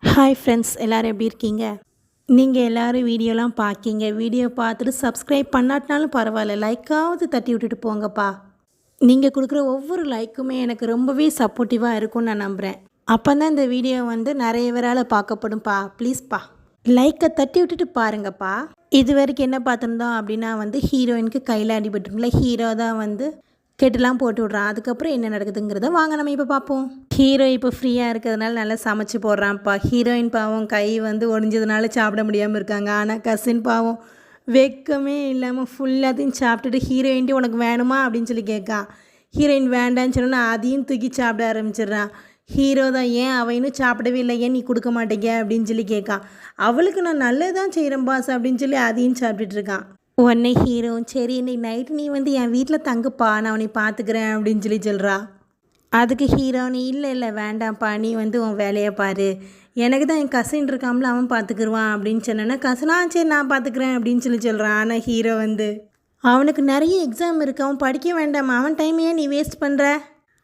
Hi friends, எல்லோரும் எப்படி இருக்கீங்க? நீங்கள் எல்லோரும் வீடியோலாம் பார்க்கிங்க. வீடியோ பார்த்துட்டு சப்ஸ்கிரைப் பண்ணாட்டினாலும் பரவாயில்ல, லைக்காவது தட்டி விட்டுட்டு போங்கப்பா. நீங்கள் கொடுக்குற ஒவ்வொரு லைக்குமே எனக்கு ரொம்பவே சப்போர்ட்டிவாக இருக்கும்னு நான் நம்புகிறேன். அப்போ தான் இந்த வீடியோ வந்து நிறைய பேரால் பார்க்கப்படும்ப்பா. ப்ளீஸ்ப்பா லைக்கை தட்டி விட்டுட்டு பாருங்கப்பா. இது வரைக்கும் என்ன பார்த்துருந்தோம் அப்படின்னா வந்து ஹீரோயினுக்கு கையில் அடிபட்டுருங்களா, ஹீரோ தான் வந்து கெட்டுலாம் போட்டு விட்றான். அதுக்கப்புறம் என்ன நடக்குதுங்கிறத வாங்க நம்ம இப்போ பார்ப்போம். ஹீரோ இப்போ ஃப்ரீயாக இருக்கிறதுனால நல்லா சமைச்சு போடுறான்ப்பா. ஹீரோயின் பாவம் கை வந்து ஒடிஞ்சதுனால சாப்பிட முடியாமல் இருக்காங்க. ஆனால் கசின் பாவம் வெக்கமே இல்லாமல் ஃபுல்லாத்தையும் சாப்பிட்டுட்டு ஹீரோயின்ட்டு உனக்கு வேணுமா அப்படின்னு சொல்லி கேட்கான். ஹீரோயின் வேண்டான்னு சொன்னா அதையும் தூக்கி சாப்பிட ஆரம்பிச்சிடுறான். ஹீரோ தான் ஏன் அவன் இன்னும் சாப்பிடவே இல்லை, ஏன் நீ கொடுக்க மாட்டேங்க அப்படின்னு சொல்லி கேட்கான். அவளுக்கு நான் நல்லதான் செய்கிறேன் பாஸ் அப்படின்னு சொல்லி அதையும் சாப்பிட்டுட்டு இருக்கான். உடனே ஹீரோ சரி இன்னைக்கு நைட்டு நீ வந்து என் வீட்டில் தங்குப்பா, நான் உன்னை பார்த்துக்கிறேன் அப்படின்னு சொல்லி சொல்கிறா. அதுக்கு ஹீரோ நீ இல்லை வேண்டாம்ப்பா, நீ வந்து உன் வேலையை பாரு, எனக்கு தான் என் கசின் இருக்காமல அவன் பார்த்துக்குருவான் அப்படின்னு சொன்னேன்னா கசினா சரி நான் பார்த்துக்கிறேன் அப்படின்னு சொல்லி சொல்கிறான். ஆனால் ஹீரோ வந்து அவனுக்கு நிறைய எக்ஸாம் இருக்கு, அவன் படிக்க வேண்டாம், அவன் டைம் ஏன் நீ வேஸ்ட் பண்ணுற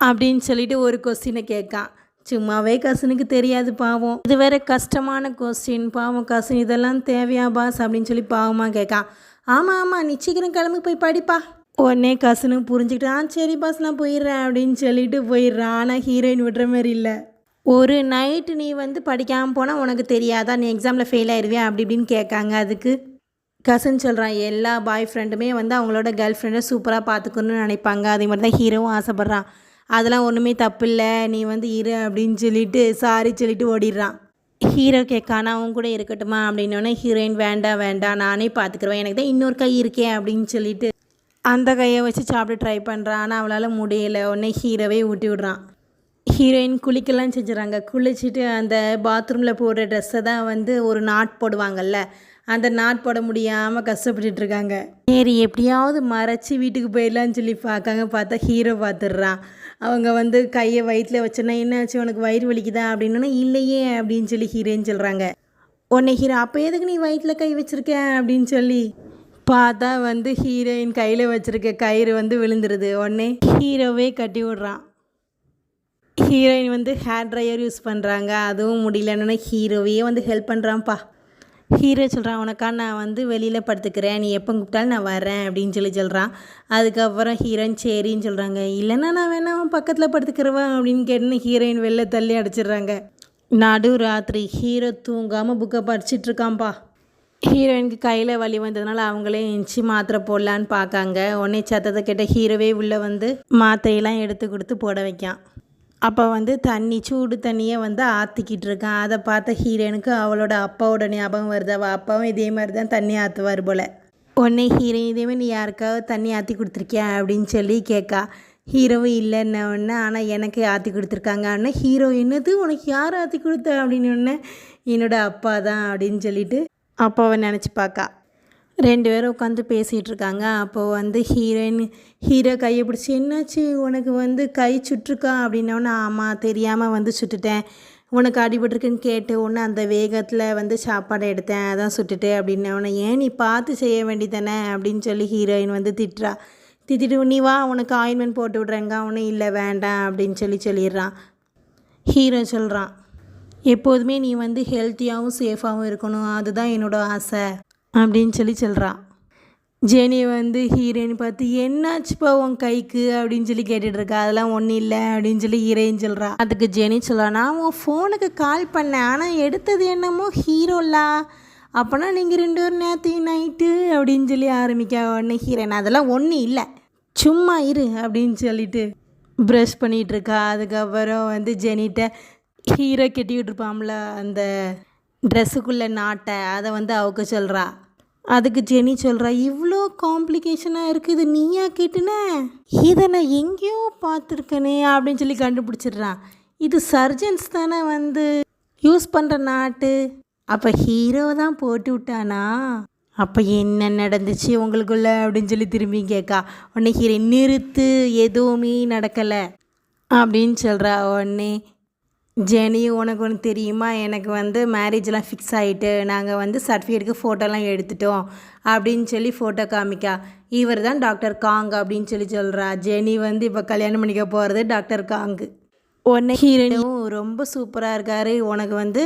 அப்படின்னு சொல்லிட்டு ஒரு கொஸ்டினை கேட்கான். சும்மாவே கசினுக்கு தெரியாது பாவம், இது வேற கஷ்டமான கொஸ்டின், பாவம் கசின் இதெல்லாம் தேவையா பாஸ் அப்படின்னு சொல்லி பாவமாக கேட்கான். ஆமாம் நீ சீக்கிரம் கிளம்பி போய் படிப்பா. உடனே கசனும் புரிஞ்சுக்கிட்டான், சரி பாஸ் நான் போயிடுறேன் அப்படின்னு சொல்லிட்டு போயிடுறான். ஆனால் ஹீரோயின் விடுற மாதிரி இல்லை. ஒரு நைட்டு நீ வந்து படிக்காமல் போனால் உனக்கு தெரியாதா, நீ எக்ஸாமில் ஃபெயில் ஆயிடுவியா அப்படி இப்படின்னு கேட்காங்க. அதுக்கு கசன் சொல்கிறான் எல்லா பாய் ஃப்ரெண்டுமே வந்து அவங்களோட கேர்ள் ஃப்ரெண்டை சூப்பராக பார்த்துக்கணுன்னு நினைப்பாங்க, அதே மாதிரி தான் ஹீரோவும் ஆசைப்பட்றான். அதெல்லாம் ஒன்றுமே தப்பு இல்லை, நீ வந்து இரு அப்படின்னு சொல்லிட்டு சாரி சொல்லிட்டு ஓடிடுறான். ஹீரோ கேட்கானா அவன் கூட இருக்கட்டுமா அப்படின்னோடனே ஹீரோயின் வேண்டாம் நானே பார்த்துக்குருவேன், எனக்கு தான் இன்னொரு கை இருக்கேன் அப்படின்னு சொல்லிட்டு அந்த கையை வச்சு சாப்பிட ட்ரை பண்ணுறான். ஆனால் அவளால் முடியலை. உடனே ஹீரோவே ஊட்டி விட்றான். ஹீரோயின் குளிக்கலாம் செஞ்சுறாங்க. குளிச்சுட்டு அந்த பாத்ரூமில் போடுற ட்ரெஸ்ஸை தான் வந்து ஒரு நாட் போடுவாங்கல்ல, அந்த நாட் போட முடியாமல் கஷ்டப்பட்டுட்ருக்காங்க. சரி எப்படியாவது மறைச்சி வீட்டுக்கு போயிடலான்னு சொல்லி பார்க்காங்க. பார்த்தா ஹீரோ பார்த்துடுறான். அவங்க வந்து கையை வயிற்றில் வச்சோன்னா என்னாச்சு உனக்கு வயிறு வலிக்குதா அப்படின்னா இல்லையே அப்படின்னு சொல்லி ஹீரோன்னு சொல்கிறாங்க. உன்னை ஹீரோ அப்போ எதுக்கு நீ வயிற்றில் கை வச்சுருக்க அப்படின்னு சொல்லி பார்த்தா வந்து ஹீரோயின் கையில் வச்சுருக்க கயிறு வந்து விழுந்துருது. உடனே ஹீரோவே கட்டி விடுறான். ஹீரோயின் வந்து ஹேர் ட்ரையர் யூஸ் பண்ணுறாங்க, அதுவும் முடியலன்னு ஹீரோவே வந்து ஹெல்ப் பண்ணுறான்ப்பா. ஹீரோ சொல்கிறான் உனக்கா நான் வந்து வெளியில் படுத்துக்கிறேன், நீ எப்போ கூப்பிட்டாலும் நான் வரேன் அப்படின்னு சொல்லி சொல்கிறான். அதுக்கப்புறம் ஹீரோயின் சரின்னு சொல்கிறாங்க. இல்லைன்னா நான் வேணா அவன் பக்கத்தில் படுத்துக்கிறவன் அப்படின்னு கேட்டுன்னு ஹீரோயின் வெளில தள்ளி அடிச்சிடுறாங்க. நடு ராத்திரி ஹீரோ தூங்காமல் புக்கை படிச்சிட்ருக்கான்ப்பா. ஹீரோயினுக்கு கையில் வலி வந்ததுனால அவங்களே எஞ்சி மாத்திரை போடலான்னு பார்க்காங்க. உடனே சத்தத்தை கேட்ட ஹீரோவே உள்ளே வந்து மாத்திரையெல்லாம் எடுத்து கொடுத்து போட வைக்கான். அப்போ வந்து சூடு தண்ணியை வந்து ஆற்றிக்கிட்டு இருக்கான். அதை பார்த்த ஹீரோயினுக்கு அவளோட அப்பாவோட ஞாபகம் வருது. அவள் அப்பாவும் இதே மாதிரி தான் தண்ணி ஆற்றுவார் போல். உடனே ஹீரோயின் இதேமாதிரி நீ யாருக்காவது தண்ணி ஆற்றி கொடுத்துருக்கியா அப்படின்னு சொல்லி கேட்கா. ஹீரோவும் இல்லைன்ன ஒன்று, ஆனால் எனக்கு ஆற்றி கொடுத்துருக்காங்க. ஆனால் ஹீரோ என்னது உனக்கு யார் ஆற்றி கொடுத்த அப்படின்னு ஒன்று, என்னோட அப்பா தான் அப்படின்னு சொல்லிட்டு அப்பாவை நினச்சி பார்க்கா. ரெண்டு பேரும் உட்காந்து பேசிகிட்டு இருக்காங்க. அப்போது வந்து ஹீரோ கையை பிடிச்சி என்னாச்சு உனக்கு வந்து கை சுட்டுருக்கா அப்படின்னோடனே ஆமாம் தெரியாமல் வந்து சுட்டுட்டேன், உனக்கு அடிபட்டிருக்குன்னு கேட்டு ஒன்று அந்த வேகத்தில் வந்து சாப்பாடு எடுத்தேன் அதான் சுட்டுட்டு அப்படின்னோடனே ஏன் நீ பார்த்து செய்ய வேண்டியதானே அப்படின்னு சொல்லி ஹீரோயின் வந்து திட்டிட்டு நீ வா உனக்கு ஆயின்மெண்ட் போட்டு விட்றேங்க, ஒன்றும் இல்லை வேண்டாம் அப்படின்னு சொல்லிடுறான். ஹீரோ சொல்கிறான் எப்போதுமே நீ வந்து ஹெல்த்தியாகவும் சேஃபாகவும் இருக்கணும், அதுதான் என்னோடய ஆசை அப்படின்னு சொல்கிறான். ஜெனி வந்து ஹீரோயின் பார்த்து என்னாச்சுப்பா உன் கைக்கு அப்படின்னு சொல்லி கேட்டுட்ருக்கா. அதெல்லாம் ஒன்றும் இல்லை அப்படின்னு சொல்லி ஹீரோயின் சொல்கிறா. அதுக்கு ஜெனி சொல்கிறா நான் உன் ஃபோனுக்கு கால் பண்ணேன், ஆனால் எடுத்தது என்னமோ ஹீரோலா, அப்போனா நீங்கள் 2 பேரும் நேற்று நைட்டு அப்படின்னு சொல்லி ஆரம்பிக்க. உடனே ஹீரோயின் அதெல்லாம் ஒன்றும் இல்லை சும்மா இரு அப்படின்னு சொல்லிட்டு ப்ரஷ் பண்ணிகிட்ருக்கா. அதுக்கப்புறம் வந்து ஜெனிட்ட ஹீரோ கட்டி விட்டுருப்பாம்ல அந்த ட்ரெஸ்ஸுக்குள்ளே நாட்டை அதை வந்து அவுக்க சொல்கிறா. அதுக்கு ஜெனி சொல்கிறா இவ்வளோ காம்ப்ளிகேஷனாக இருக்குது நீயா கேட்டுன, இதை நான் எங்கேயோ பார்த்துருக்கனே அப்படின்னு சொல்லி கண்டுபிடிச்சிடுறான். இது சர்ஜன்ஸ் தானே வந்து யூஸ் பண்ணுற நாட்டு, அப்போ ஹீரோ தான் போட்டு விட்டானா, அப்போ என்ன நடந்துச்சு உங்களுக்குள்ள அப்படின்னு சொல்லி திரும்பி கேட்கா. உடனே ஹீரோ நிறுத்து எதுவுமே நடக்கலை அப்படின்னு சொல்கிறா. உடனே ஜெனி உனக்கு ஒன்று தெரியுமா, எனக்கு வந்து மேரேஜெலாம் ஃபிக்ஸ் ஆகிட்டு நாங்கள் வந்து சர்டிஃபிகேட்டுக்கு ஃபோட்டோலாம் எடுத்துட்டோம் அப்படின்னு சொல்லி ஃபோட்டோ காமிக்கா. இவர் தான் டாக்டர் காங் அப்படின்னு சொல்கிறா. ஜெனி வந்து இப்போ கல்யாணம் பண்ணிக்க போகிறது டாக்டர் காங்கு. உடனே ஹீரோயினும் ரொம்ப சூப்பராக இருக்கார், உனக்கு வந்து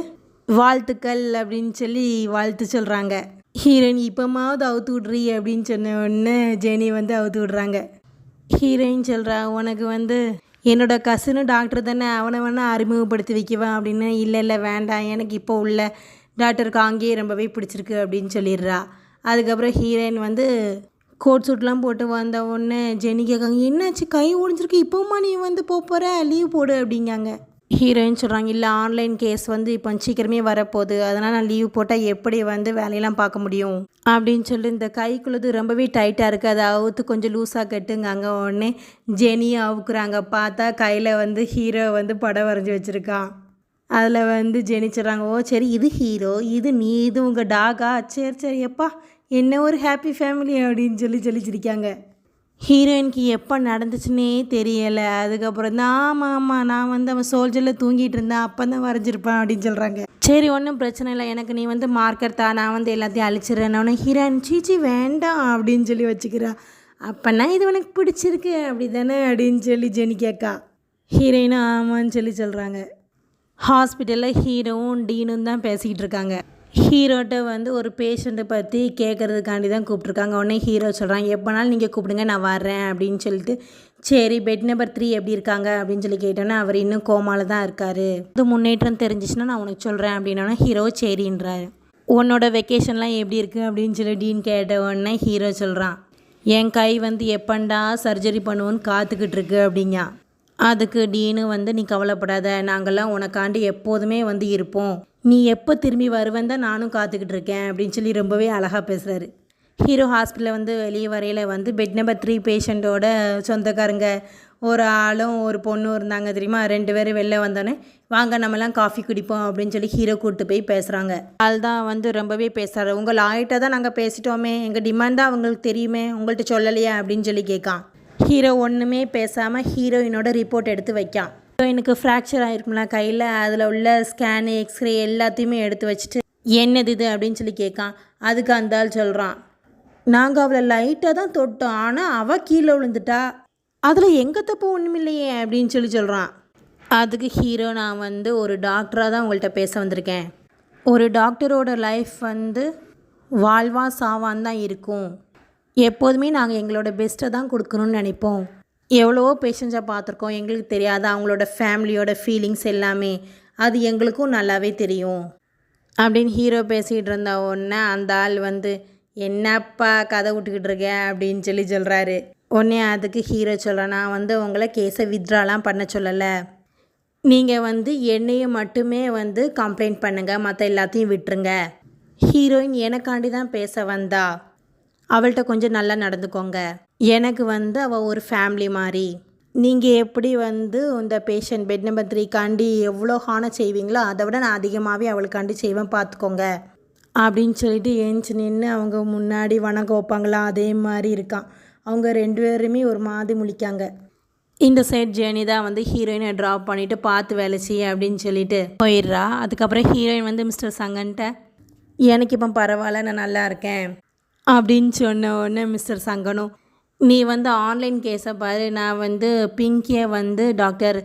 வாழ்த்துக்கள் அப்படின்னு சொல்லி வாழ்த்து சொல்கிறாங்க. ஹீரோயின் இப்போமாவது அவுத்து விட்றி அப்படின்னு சொன்ன உடனே ஜெனி வந்து அவுத்து விட்றாங்க. ஹீரோயின் சொல்கிறா, உனக்கு வந்து என்னோடய கசினு டாக்டர் தானே, அவனை வேணால் அறிமுகப்படுத்தி வைக்குவேன் அப்படின்னு. இல்லை இல்லை வேண்டாம், எனக்கு இப்போ உள்ள டாக்டருக்கு அங்கேயே ரொம்பவே பிடிச்சிருக்கு அப்படின்னு சொல்லிடுறா. அதுக்கப்புறம் ஹீரோயின் வந்து கோட் சூட்லாம் போட்டு வந்த உடனே ஜெனி கேட்காங்க, என்னாச்சு கை ஒடிஞ்சிருக்கு, இப்போமா நீ வந்து போகிற லீவ் போடு அப்படிங்காங்க. ஹீரோயின் சொல்கிறாங்க, இல்லை ஆன்லைன் கேஸ் வந்து இப்போ சீக்கிரமே வரப்போகுது, அதனால் நான் லீவ் போட்டால் எப்படி வந்து வேலையெல்லாம் பார்க்க முடியும் அப்படின்னு சொல்லி இந்த கைக்குள்ளது ரொம்பவே டைட்டாக இருக்குது, அதை அவுத்து கொஞ்சம் லூஸாக கட்டுங்காங்க. உடனே ஜெனியை அவுக்குறாங்க. பார்த்தா கையில் வந்து ஹீரோ வந்து படம் வரைஞ்சி வச்சுருக்கான். அதில் வந்து ஜெனி சொல்கிறாங்க, ஓ சரி இது ஹீரோ, இது நீ, இது உங்கள் டாகா, சரி சரி எப்பா என்ன ஒரு ஹாப்பி ஃபேமிலி அப்படின்னு சொல்லி சிரிக்காங்க. ஹீரோயினுக்கு எப்போ நடந்துச்சுன்னே தெரியலை. அதுக்கப்புறம் தான் ஆமாம் நான் வந்து அவன் சோல்ஜரில் தூங்கிட்டு இருந்தேன், அப்போ தான் வரைஞ்சிருப்பேன் அப்படின்னு சொல்கிறாங்க. சரி ஒன்றும் பிரச்சனை இல்லை, எனக்கு நீ வந்து மார்க்கர் தான், நான் வந்து எல்லாத்தையும் அழிச்சிடுறேன். ஹீரோயின் சீச்சி வேண்டாம் அப்படின்னு சொல்லி வச்சுக்கிறா. அப்போனா இது உனக்கு பிடிச்சிருக்கு அப்படி தானே அப்படின்னு சொல்லி ஜெனி கேட்கா. ஹீரோயினும் ஆமான்னு சொல்கிறாங்க. ஹாஸ்பிட்டலில் ஹீரோவும் டீனும் தான் பேசிக்கிட்டு இருக்காங்க. ஹீரோட்ட வந்து ஒரு பேஷண்ட்டை பற்றி கேட்குறதுக்காண்டி தான் கூப்பிட்ருக்காங்க. உடனே ஹீரோ சொல்கிறாங்க, எப்போனாலும் நீங்கள் கூப்பிடுங்க நான் வர்றேன் அப்படின்னு சொல்லிட்டு. சரி பெட் நம்பர் 3 எப்படி இருக்காங்க அப்படின்னு சொல்லி கேட்டோன்னே அவர் இன்னும் கோமாவில் தான் இருக்கார், இது முன்னேற்றம் தெரிஞ்சிச்சுன்னா நான் உனக்கு சொல்கிறேன் அப்படின்னா ஹீரோ சரின்றாரு. உன்னோட வெக்கேஷன்லாம் எப்படி இருக்குது அப்படின்னு சொல்லி டீன் கேட்ட உடனே ஹீரோ சொல்கிறான், என் கை வந்து எப்பண்டா சர்ஜரி பண்ணுவோன்னு காத்துக்கிட்டு இருக்கு அப்படிங்க. அதுக்கு டீனு வந்து நீ கவலைப்படாத, நாங்கள்லாம் உனக்காண்டி எப்போதுமே வந்து இருப்போம், நீ எப்போ திரும்பி வருவேன் தான் நானும் காத்துக்கிட்டு இருக்கேன் அப்படின்னு சொல்லி ரொம்பவே அழகாக பேசுகிறாரு. ஹீரோ ஹாஸ்பிட்டலில் வந்து வெளியே வரையில் வந்து பெட் நம்பர் 3 பேஷண்ட்டோட சொந்தக்காரங்க ஒரு ஆளும் ஒரு பொண்ணும் இருந்தாங்க தெரியுமா, 2 பேரும் வெளில வந்தோடனே வாங்க நம்மலாம் காஃபி குடிப்போம் அப்படின்னு சொல்லி ஹீரோ கூப்பிட்டு போய் பேசுகிறாங்க. அதுதான் வந்து ரொம்பவே பேசுகிறாரு. உங்கள் ஆகிட்ட தான் நாங்கள் பேசிட்டோமே, எங்கள் டிமாண்ட் தான் அவங்களுக்கு தெரியுமே, உங்கள்கிட்ட சொல்லலையா அப்படின்னு சொல்லி கேட்கான். ஹீரோ ஒன்றுமே பேசாமல் ஹீரோயினோட ரிப்போர்ட் எடுத்து வைக்கான். ஹீரோயினுக்கு ஃப்ராக்சர் ஆகிருக்கும்ல கையில், அதில் உள்ள ஸ்கேனு எக்ஸ்ரே எல்லாத்தையுமே எடுத்து வச்சுட்டு என்னது இது அப்படின்னு சொல்லி கேட்கான். அதுக்கு அந்த ஆள் சொல்கிறான், நாங்கள் அவளை லைட்டாக தான் தொட்டோம், ஆனால் அவள் கீழே விழுந்துட்டா, அதில் எங்கள் தப்பு ஒன்றுமில்லையே அப்படின்னு சொல்கிறான். அதுக்கு ஹீரோ, நான் வந்து ஒரு டாக்டராக தான் உங்கள்கிட்ட பேச வந்திருக்கேன், ஒரு டாக்டரோட லைஃப் வந்து வாழ்வா சாவான் தான் இருக்கும், எப்போதுமே நாங்கள் எங்களோட பெஸ்ட்டை தான் கொடுக்கணும்னு நினைப்போம், எவ்வளவோ பேஷண்ட்ஸை பார்த்துருக்கோம், எங்களுக்கு தெரியாத அவங்களோட ஃபேமிலியோட ஃபீலிங்ஸ் எல்லாமே அது எங்களுக்கும் நல்லாவே தெரியும் அப்படின்னு ஹீரோ பேசிகிட்டு இருந்த உடனே அந்த ஆள் வந்து என்னப்பா கதை விட்டுக்கிட்டு இருக்கேன் அப்படின்னு சொல்கிறாரு. உடனே அதுக்கு ஹீரோ சொல்கிறேன், நான் வந்து உங்களை கேஸை வித்ட்ராலாம் பண்ண சொல்லலை, நீங்கள் வந்து என்னையை மட்டுமே வந்து கம்ப்ளைண்ட் பண்ணுங்கள், மற்ற எல்லாத்தையும் விட்டுருங்க. ஹீரோயின் எனக்காண்டி தான் பேச வந்தா, அவள்கிட்ட கொஞ்சம் நல்லா நடந்துக்கோங்க, எனக்கு வந்து அவள் ஒரு ஃபேமிலி மாதிரி, நீங்கள் எப்படி வந்து இந்த பேஷண்ட் பெட் நம்பர் 3 எவ்வளோ ஹானர் செய்வீங்களோ அதை விட நான் அதிகமாகவே அவளுக்காண்டி செய்வேன் பார்த்துக்கோங்க அப்படின்னு சொல்லிட்டு ஏஞ்சி நின்று அவங்க முன்னாடி வணக்கம் வைப்பாங்களா அதே மாதிரி இருக்கான். அவங்க 2 பேருமே ஒரு மாதிரி முழிக்காங்க. இந்த சைட் ஜேர்னி தான் வந்து ஹீரோயினை ட்ராப் பண்ணிவிட்டு பார்த்து வேலை செய்ய அப்படின்னு சொல்லிட்டு போயிடுறா. அதுக்கப்புறம் ஹீரோயின் வந்து மிஸ்டர் சங்கன்ட்ட, எனக்கு இப்போ பரவாயில்ல நான் நல்லா இருக்கேன் அப்படின்னு சொன்ன உடனே மிஸ்டர் சங்கனும், நீ வந்து ஆன்லைன் கேஸை பாரு, நான் வந்து பிங்கியை வந்து டாக்டர்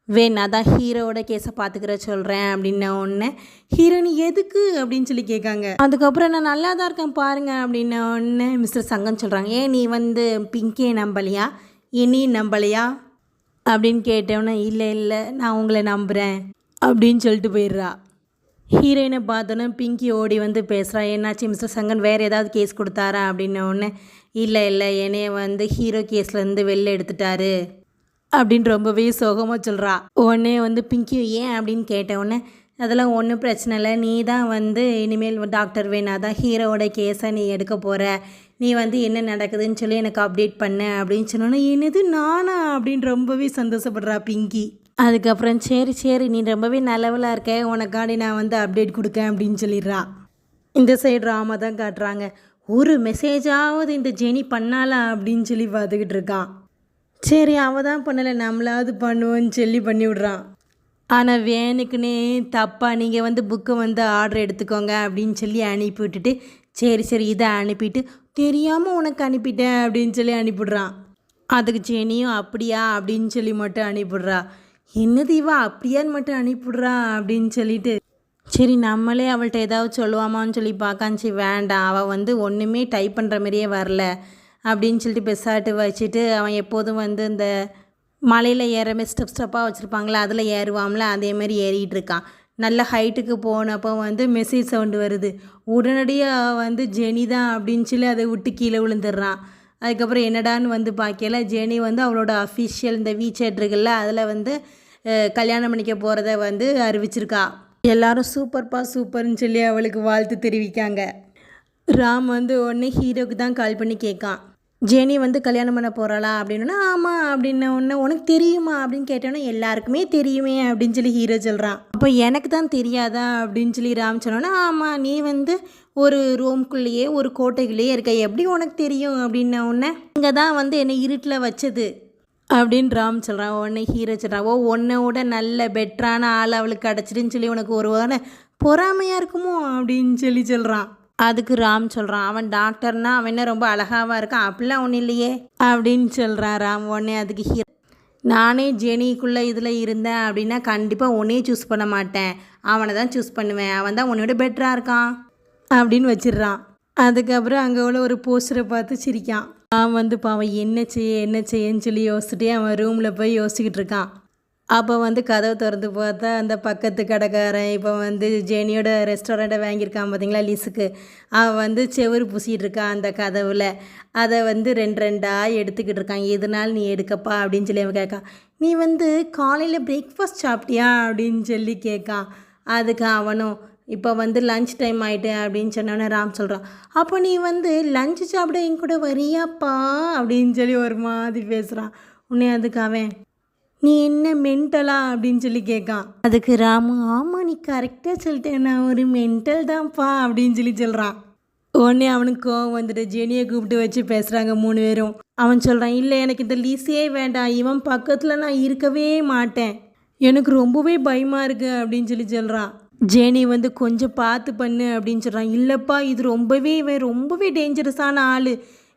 வேன் அதான் ஹீரோவோட கேஸை பார்த்துக்கிற சொல்கிறேன் அப்படின்ன உடனே ஹீரோயின் எதுக்கு அப்படின்னு சொல்லி கேட்காங்க. அதுக்கப்புறம் நான் நல்லா தான் இருக்கேன் பாருங்க அப்படின்ன உடனே மிஸ்டர் சங்கன் சொல்கிறாங்க, ஏன் நீ வந்து பிங்கியை நம்பலையா, என்னையும் நம்பலையா அப்படின்னு கேட்டோன்னே, இல்லை இல்லை நான் உங்களை நம்புகிறேன் அப்படின்னு சொல்லிட்டு போயிடுறா. ஹீரோயினை பார்த்தோன்னே பிங்கி ஓடி வந்து பேசுகிறா, என்னாச்சு மிஸ்டர் சங்கன் வேறு ஏதாவது கேஸ் கொடுத்தாரா அப்படின்ன உடனே, இல்லை இல்லை என்னைய வந்து ஹீரோ கேஸ்லேருந்து வெளில எடுத்துட்டாரு அப்படின்னு ரொம்பவே சோகமாக சொல்கிறா. உடனே வந்து பிங்கி ஏன் அப்படின்னு கேட்டவுடனே, அதெல்லாம் ஒன்றும் பிரச்சனை இல்லை, நீ தான் வந்து இனிமேல் டாக்டர் வேணா தான் ஹீரோவோட கேஸை நீ எடுக்க போகிற, நீ வந்து என்ன நடக்குதுன்னு சொல்லி எனக்கு அப்டேட் பண்ண அப்படின்னு சொன்னோன்னே, என்னது நானா அப்படின்னு ரொம்பவே சந்தோஷப்படுறா பிங்கி. அதுக்கப்புறம் சரி சரி நீ ரொம்பவே நல்லவளாக இருக்க, உனக்காண்டி நான் வந்து அப்டேட் கொடுக்கேன் அப்படின்னு சொல்லிடுறா. இந்த சைடு ராமா தான் காட்டுறாங்க, ஒரு மெசேஜாவது இந்த ஜெனி பண்ணாலா அப்படின்னு சொல்லி பார்த்துக்கிட்டு இருக்கான். சரி அவள் தான் பண்ணலை நம்மளாவது பண்ணுவோன்னு சொல்லி பண்ணி விட்றான். ஆனால் வேணுக்குன்னே தப்பாக நீங்கள் வந்து புக்கை வந்து ஆர்டர் எடுத்துக்கோங்க அப்படின்னு சொல்லி அனுப்பி விட்டுட்டு, சரி சரி இதை அனுப்பிட்டு தெரியாமல் உனக்கு அனுப்பிட்டேன் அப்படின்னு சொல்லி அனுப்பிவிட்றான். அதுக்கு ஜெனியும் அப்படியா அப்படின்னு சொல்லி மட்டும் அனுப்பிவிட்றா. என்னது இவா அப்படியான்னு மட்டும் அனுப்பிவிட்றா அப்படின்னு சொல்லிட்டு சரி நம்மளே அவள்கிட்ட ஏதாவது சொல்லுவாமான்னு சொல்லி பார்க்காஞ்சி வேண்டாம், அவள் வந்து ஒன்றுமே டைப் பண்ணுற மாதிரியே வரல அப்படின்னு சொல்லிட்டு பெசாட்டு வச்சுட்டு அவன் எப்போதும் வந்து இந்த மலையில் ஏறமே ஸ்டெப்பாக வச்சுருப்பாங்களே அதில் ஏறுவாம்ல அதேமாரி ஏறிக்கிட்டு இருக்கான். நல்ல ஹைட்டுக்கு போனப்போ வந்து மெசேஜ் சவுண்டு வருது. உடனடியாக வந்து ஜெனி தான் அப்படின்னு சொல்லி அதை விட்டு கீழே விழுந்துடுறான். அதுக்கப்புறம் என்னடான்னு வந்து பார்க்கல ஜெனி வந்து அவளோட அஃபிஷியல் இந்த வீச்சேட் இருக்குல்ல அதில் வந்து கல்யாணம் பண்ணிக்க போகிறத வந்து அறிவிச்சிருக்கா. எல்லாரும் சூப்பர்ப்பா சூப்பர்னு சொல்லி அவளுக்கு வாழ்த்து தெரிவிக்காங்க. ராம் வந்து உடனே ஹீரோக்கு தான் கால் பண்ணி கேட்கான், ஜெனி வந்து கல்யாணம் பண்ண போகிறாளா அப்படின்னா. ஆமாம் அப்படின்ன உடனே உனக்கு தெரியுமா அப்படின்னு கேட்டோன்னா எல்லாருக்குமே தெரியுமே அப்படின்னு சொல்லி ஹீரோ சொல்கிறான். அப்போ எனக்கு தான் தெரியாதா அப்படின்னு சொல்லி ராம் சொன்னோன்னா, ஆமாம் நீ வந்து ஒரு ரூம்குள்ளேயே ஒரு கோட்டைக்குள்ளேயே இருக்க, எப்படி உனக்கு தெரியும் அப்படின்ன உடனே இங்கே தான் வந்து என்னை இருட்டில் வச்சது அப்படின்னு ராம் சொல்கிறான். உடனே ஹீரோ சொல்கிறான், ஓ உன்னையோட நல்ல பெட்டரான ஆள் அவளுக்கு கிடச்சிடுன்னு சொல்லி உனக்கு ஒரு வகை பொறாமையாக இருக்குமோ அப்படின்னு சொல்லி சொல்கிறான். அதுக்கு ராம் சொல்கிறான், அவன் டாக்டர்னா அவன் என்ன ரொம்ப அழகாவாக இருக்கான், அப்படிலாம் ஒன்றும் இல்லையே அப்படின்னு சொல்கிறான் ராம். உடனே அதுக்கு ஹீரோ, நானே ஜெனிக்குள்ளே இதில் இருந்தேன் அப்படின்னா கண்டிப்பாக உன்னையே சூஸ் பண்ண மாட்டேன், அவனை தான் சூஸ் பண்ணுவேன், அவன் தான் உன்னோட பெட்டராக இருக்கான் அப்படின்னு வச்சிடுறான். அதுக்கப்புறம் அங்கே உள்ள ஒரு போஸ்டரை பார்த்து சிரிக்கான். அவன் வந்து பாவன் என்ன செய்யன்னு சொல்லி யோசிச்சுட்டே அவன் ரூமில் போய் யோசிச்சுக்கிட்டு இருக்கான். அப்போ வந்து கதவை திறந்து பார்த்தா அந்த பக்கத்து கடைக்காரன் இப்போ வந்து ஜெனியோட ரெஸ்டாரண்ட்டை வாங்கியிருக்கான் பார்த்தீங்களா லீஸுக்கு, அவன் வந்து செவுரு பூசிகிட்டு இருக்கான் அந்த கதவில். அதை வந்து ரெண்டாக எடுத்துக்கிட்டு இருக்கான். எதனால நீ எடுக்கப்பா அப்படின்னு சொல்லி அவன் கேட்கான். நீ வந்து காலையில் பிரேக்ஃபாஸ்ட் சாப்பிட்டியா அப்படின்னு சொல்லி கேட்கான். அதுக்கு அவனும் இப்போ வந்து லன்ச் டைம் ஆகிட்டு அப்படின்னு சொன்னோன்னே ராம் சொல்கிறான், அப்போ நீ வந்து லஞ்சு சாப்பிட என் கூட வரியாப்பா அப்படின்னு சொல்லி ஒரு மாதிரி பேசுகிறான். உடனே அதுக்கு அவன், நீ என்ன மென்டலா அப்படின்னு சொல்லி கேட்கான். அதுக்கு ராமு, ஆமாம் நீ கரெக்டாக சொல்லிட்டேன், நான் ஒரு மென்டல் தான்ப்பா அப்படின்னு சொல்லி சொல்கிறான். உடனே அவனுக்கு கோவம் வந்துட்டு ஜெனியை கூப்பிட்டு வச்சு பேசுகிறாங்க 3 பேரும். அவன் சொல்கிறான், இல்லை எனக்கு இந்த லீஸே வேண்டாம், இவன் பக்கத்தில் நான் இருக்கவே மாட்டேன், எனக்கு ரொம்பவே பயமாக இருக்குது அப்படின்னு சொல்லி சொல்கிறான். ஜெனி வந்து கொஞ்சம் பார்த்து பண்ணு அப்படின்னு சொல்கிறான். இல்லைப்பா இது இவன் ரொம்பவே டேஞ்சரஸான ஆள்,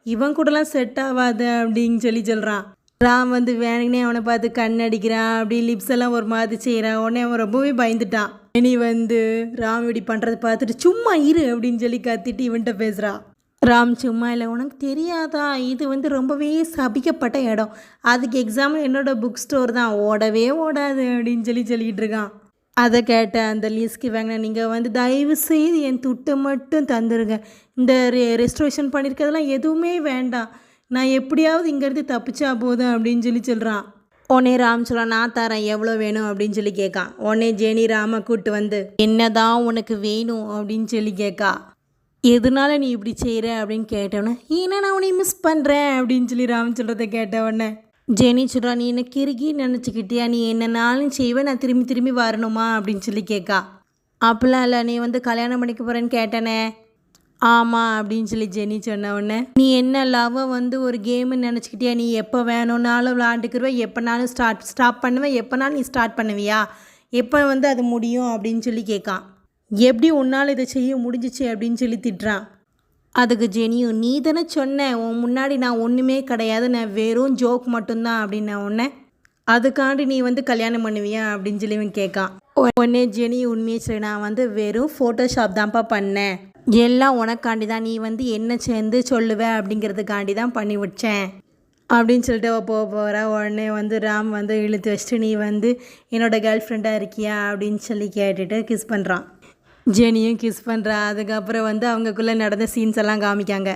இவன் கூடலாம் செட் ஆகாது அப்படின்னு சொல்லி சொல்கிறான். ராம் வந்து வேணுங்கனே அவனை பார்த்து கண் அடிக்கிறான், அப்படி லிப்ஸ் எல்லாம் ஒரு மாதிரி செய்கிறான். உடனே அவன் ரொம்பவே பயந்துட்டான். இனி வந்து ராம் இப்படி பண்ணுறதை பார்த்துட்டு சும்மா இரு அப்படின்னு சொல்லி கத்திட்டு இவன்கிட்ட பேசுகிறான். ராம் சும்மா இல்லை, உனக்கு தெரியாதா இது வந்து ரொம்பவே சபிக்கப்பட்ட இடம், அதுக்கு எக்ஸாம்பிள் என்னோட புக் ஸ்டோர் தான், ஓடவே ஓடாது அப்படின்னு சொல்லிக்கிட்டு இருக்கான். அதை கேட்ட அந்த லீஸ்க்கு வாங்கினா, நீங்கள் வந்து தயவு செய்து என் துட்டை மட்டும் தந்துடுங்க, இந்த ரெஸ்டரேஷன் பண்ணியிருக்கிறதெல்லாம் எதுவுமே வேண்டாம், நான் எப்படியாவது இங்கேருந்து தப்பிச்சா போதும் அப்படின்னு சொல்லி சொல்கிறான். உடனே ராம் சொல்கிறான், நான் தரேன் எவ்வளோ வேணும் அப்படின்னு சொல்லி கேட்கான். உடனே ஜெனி ராமை கூப்பிட்டு வந்து, என்னதான் உனக்கு வேணும் அப்படின்னு சொல்லி கேட்கா. எதனால நீ இப்படி செய்கிற அப்படின்னு கேட்டவொடனே, ஏன்னா நான் உன்னை மிஸ் பண்ணுறேன் அப்படின்னு சொல்லி ராம் சொல்கிறத கேட்டவொடனே ஜெனி சொல்கிறா, நீ என்ன கிறுக்கின்னு நினச்சிக்கிட்டியா, நீ என்னன்னாலும் செய்வேன், நான் திரும்பி வரணுமா அப்படின்னு சொல்லி கேட்கா. அப்படிலாம் இல்லை, நீ வந்து கல்யாணம் பண்ணிக்க போகிறேன்னு கேட்டனே. ஆமாம் அப்படின்னு சொல்லி ஜெனி சொன்ன உடனே, நீ என்ன லவ்வை வந்து ஒரு கேமுன்னு நினச்சிக்கிட்டியா, நீ எப்போ வேணும்னாலும் விளாண்டுக்குருவ, எப்போனாலும் ஸ்டாப் பண்ணுவேன், எப்போனாலும் நீ ஸ்டார்ட் பண்ணுவியா, எப்போ வந்து அது முடியும் அப்படின்னு சொல்லி கேட்கான். எப்படி உன்னால் இதை செய்ய முடிஞ்சிச்சு அப்படின்னு சொல்லி திட்டுறான். அதுக்கு ஜெனியும், நீ தானே சொன்னேன் உன் முன்னாடி நான் ஒன்றுமே கிடையாது, நான் வெறும் ஜோக் மட்டும்தான் அப்படின்ன உடனே, அதுக்காண்டி நீ வந்து கல்யாணம் பண்ணுவியா அப்படின்னு சொல்லி இவன் கேட்கான். உடனே ஜெனி உண்மையை சொல்லி, நான் வந்து வெறும் ஃபோட்டோஷாப் தான்ப்பா பண்ணேன், எல்லாம் உனக்காண்டி தான், நீ வந்து என்ன சேர்ந்து சொல்லுவேன் அப்படிங்கிறதுக்காண்டி தான் பண்ணி வச்சேன் அப்படின்னு சொல்லிட்டு போக போகிறா. உடனே வந்து ராம் வந்து இழுத்து வச்சுட்டு, நீ வந்து என்னோடய கேர்ள் ஃப்ரெண்டாக இருக்கியா அப்படின்னு சொல்லி கேட்டுட்டு கிஸ் பண்ணுறான். ஜெனியும் கிஸ் பண்ணுறா. அதுக்கப்புறம் வந்து அவங்கக்குள்ளே நடந்த சீன்ஸ் எல்லாம் காமிக்காங்க.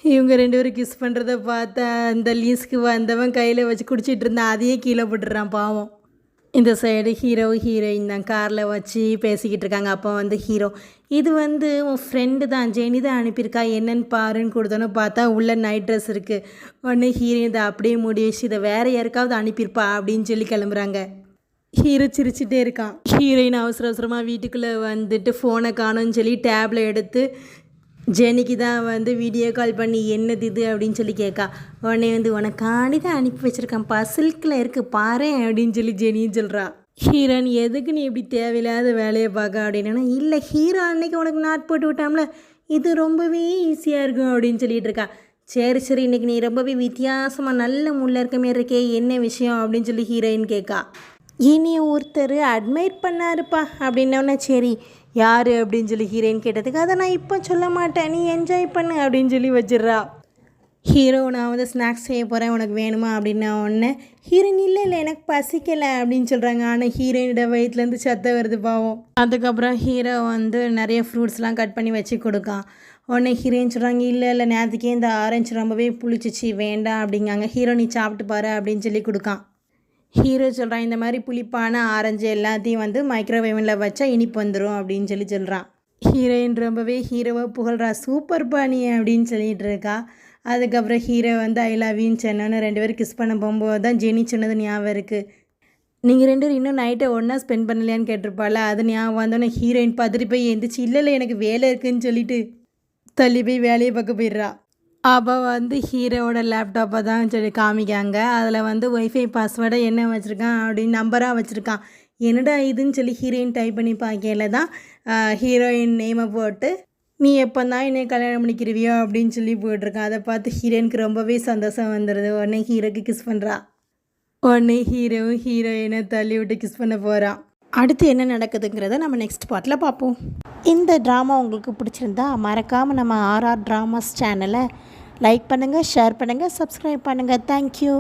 இவங்க 2 பேரும் கிஸ் பண்ணுறத பார்த்தா அந்த லீஸ்க்கு வந்தவன் கையில் வச்சு குடிச்சிட்டு இருந்தான், அதையே கீழே போட்டுடுறான் பாவம். இந்த சைடு ஹீரோயின் தான் காரில் வச்சு பேசிக்கிட்டு இருக்காங்க. அப்போ வந்து ஹீரோ, இது வந்து உன் ஃப்ரெண்டு தான், ஜெனி தான் அனுப்பியிருக்கா, என்னென்னு பாருன்னு கொடுத்தோன்னு பார்த்தா உள்ள நைட் ட்ரெஸ் இருக்குது. உடனே ஹீரோயின் இதை அப்படியே முடி வச்சு, இதை வேறு யாருக்காவது அனுப்பியிருப்பா அப்படின்னு சொல்லி கிளம்புறாங்க. ஹீரோ சிரிச்சிட்டே இருக்கான். ஹீரோயின் அவசரமாக வீட்டுக்குள்ளே வந்துட்டு ஃபோனை காணும்னு சொல்லி டேப்ல எடுத்து ஜெனிக்கு தான் வந்து வீடியோ கால் பண்ணி என்னது இது அப்படின்னு சொல்லி கேட்கா. உடனே வந்து உனக்காண்டி தான் அனுப்பி வச்சுருக்கான்ப்பா, சில்கில் இருக்குது பாரு அப்படின்னு சொல்லி ஜெனியும் சொல்கிறா. ஹீரோன், எதுக்கு நீ இப்படி தேவையில்லாத வேலையை பார்க்க அப்படின்னா, இல்லை ஹீரோ அன்னைக்கு உனக்கு நாட் போட்டு விட்டாம்ல, இது ரொம்பவே ஈஸியாக இருக்கும் அப்படின்னு சொல்லிட்டு இருக்கா. சரி இன்றைக்கி நீ ரொம்பவே வித்தியாசமாக நல்ல முள்ள இருக்க மாரி இருக்கே, என்ன விஷயம் அப்படின்னு சொல்லி ஹீரோயின் கேட்கா. இனி ஒருத்தர் அட்மைர் பண்ணாருப்பா அப்படின்னோடனே, சரி யார் அப்படின்னு சொல்லி ஹீரோயின் கேட்டதுக்கு அதை நான் இப்போ சொல்ல மாட்டேன், நீ என்ஜாய் பண்ணு அப்படின்னு சொல்லி வச்சிடுறா. ஹீரோ நான் வந்து ஸ்நாக்ஸ் செய்ய போகிறேன் உனக்கு வேணுமா அப்படின்னா உடனே ஹீரோயின் இல்லை இல்லை எனக்கு பசிக்கலை அப்படின்னு சொல்கிறாங்க. ஆனால் ஹீரோயினோட வயிற்றுலேருந்து சத்தம் வருது பாவம். அதுக்கப்புறம் ஹீரோ வந்து நிறைய ஃப்ரூட்ஸ்லாம் கட் பண்ணி வச்சு கொடுக்கான். உடனே ஹீரோயின் சொல்கிறாங்க இல்லை இல்லை நேற்றுக்கே இந்த ஆரஞ்சு ரொம்பவே புளிச்சிச்சு வேண்டாம் அப்படிங்காங்க. ஹீரோ நீ சாப்பிட்டு பாரு அப்படின்னு சொல்லி கொடுக்கான். ஹீரோ சொல்கிறான் இந்த மாதிரி புளிப்பான ஆரஞ்சு எல்லாத்தையும் வந்து மைக்ரோவேவில் வச்சா இனிப்பு வந்துடும் அப்படின்னு சொல்லி சொல்கிறான். ஹீரோயின் ரொம்பவே ஹீரோவை புகழ்றா, சூப்பர் பாணி அப்படின்னு சொல்லிகிட்டு இருக்கா. அதுக்கப்புறம் ஹீரோ வந்து ஐ லவ் யூன்னு சொன்னோன்னு 2 பேரும் கிஸ் பண்ண போகும்போது தான் ஜெனி சொன்னது ஞாபகம் இருக்குது. நீங்கள் 2 பேரும் இன்னும் நைட்டை ஒன்றா ஸ்பெண்ட் பண்ணலையான்னு கேட்டிருப்பாள். அது ஞாபகம் வந்தோன்னே ஹீரோயின் பார்த்துட்டு போய் எந்திரிச்சு இல்லை இல்லை எனக்கு வேலை இருக்குதுன்னு சொல்லிட்டு தள்ளி போய் வேலையை பார்க்க போயிடுறா. அவள் வந்து ஹீரோவோட லேப்டாப்பை தான் சொல்லி காமிக்காங்க. அதில் வந்து ஒய்ஃபை பாஸ்வேர்டை என்ன வச்சுருக்கான் அப்படின்னு நம்பராக வச்சுருக்கான். என்னடா இதுன்னு சொல்லி ஹீரோயின் டைப் பண்ணி பார்க்கல தான் ஹீரோயின் நேமை போட்டு நீ எப்போ தான் என்னை கல்யாணம் பண்ணிக்கிறிவியோ அப்படின்னு சொல்லி போட்டிருக்கான். அதை பார்த்து ஹீரோயினுக்கு ரொம்பவே சந்தோஷம் வந்துடுது. உடனே ஹீரோக்கு கிஸ் பண்ணுறா. உடனே ஹீரோவும் ஹீரோயினை தள்ளி விட்டு கிஸ் பண்ண போகிறான். அடுத்து என்ன நடக்குதுங்கிறத நம்ம நெக்ஸ்ட் பார்ட்டில் பார்ப்போம். இந்த ட்ராமா உங்களுக்கு பிடிச்சிருந்தா மறக்காமல் நம்ம ஆர்ஆர் ட்ராமாஸ் சேனலை லைக் பண்ணுங்கள், ஷேர் பண்ணுங்கள், சப்ஸ்கிரைப் பண்ணுங்கள். தேங்க்யூ.